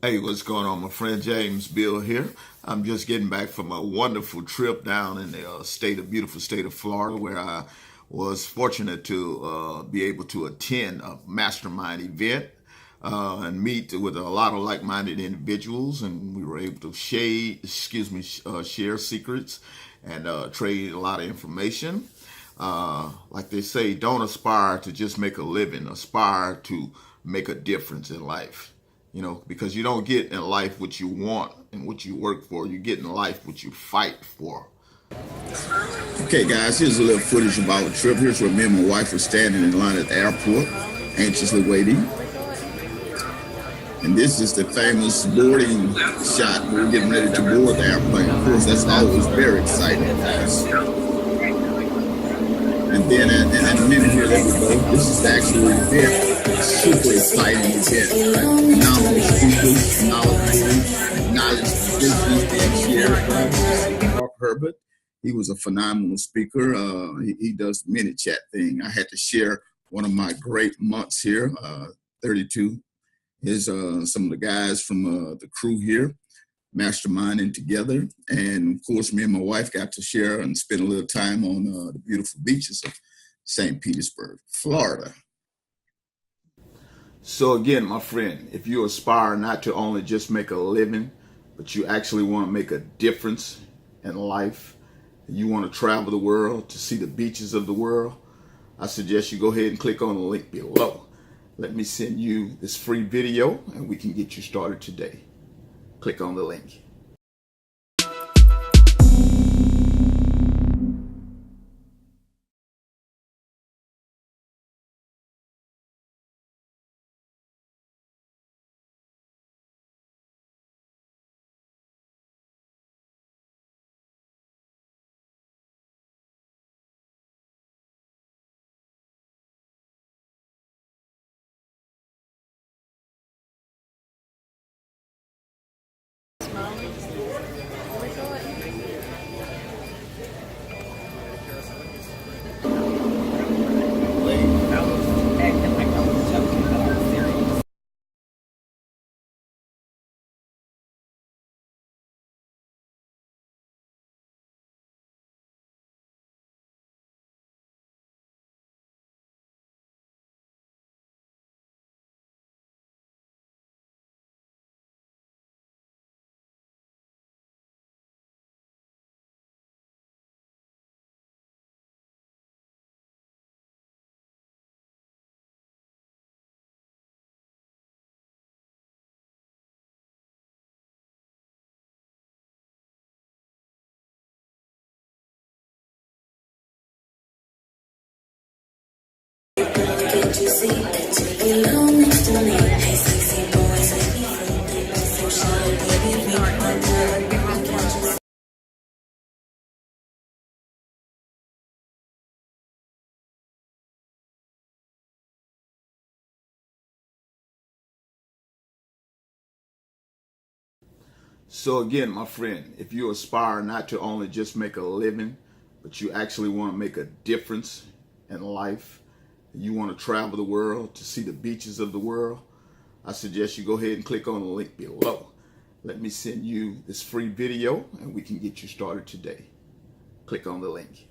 Hey, what's going on? My friend James Bill here. I'm just getting back from a wonderful trip down in the beautiful state of Florida, where I was fortunate to be able to attend a mastermind event and meet with a lot of like-minded individuals, and we were able to share secrets and trade a lot of information. Like they say, don't aspire to just make a living, aspire to make a difference in life. Because you don't get in life what you want and what you work for. You get in life what you fight for. Okay, guys, here's a little footage about the trip. Here's where me and my wife were standing in line at the airport, anxiously waiting. And this is the famous boarding shot. We're getting ready to board the airplane. Of course, that's always very exciting, guys. And then in a minute here, there we go. This is the actual event. Super exciting event. Phenomenal speakers, knowledge business being shared. Mark Herbert, he was a phenomenal speaker. He does the mini chat thing. I had to share one of my great months here, 32. Here's some of the guys from the crew here, masterminding together. And of course, me and my wife got to share and spend a little time on the beautiful beaches of St. Petersburg, Florida. So again, my friend, if you aspire not to only just make a living, but you actually want to make a difference in life, you want to travel the world to see the beaches of the world, I suggest you go ahead and click on the link below. Let me send you this free video and we can get you started today. Click on the link. Can't you see that you belong next to me? Hey, sexy boys, let me think that you're so shy, baby. Be my girl, can't you see? So again, my friend, if you aspire not to only just make a living, but you actually want to make a difference in life, you want to travel the world to see the beaches of the world, I suggest you go ahead and click on the link below. Let me send you this free video and we can get you started today. Click on the link.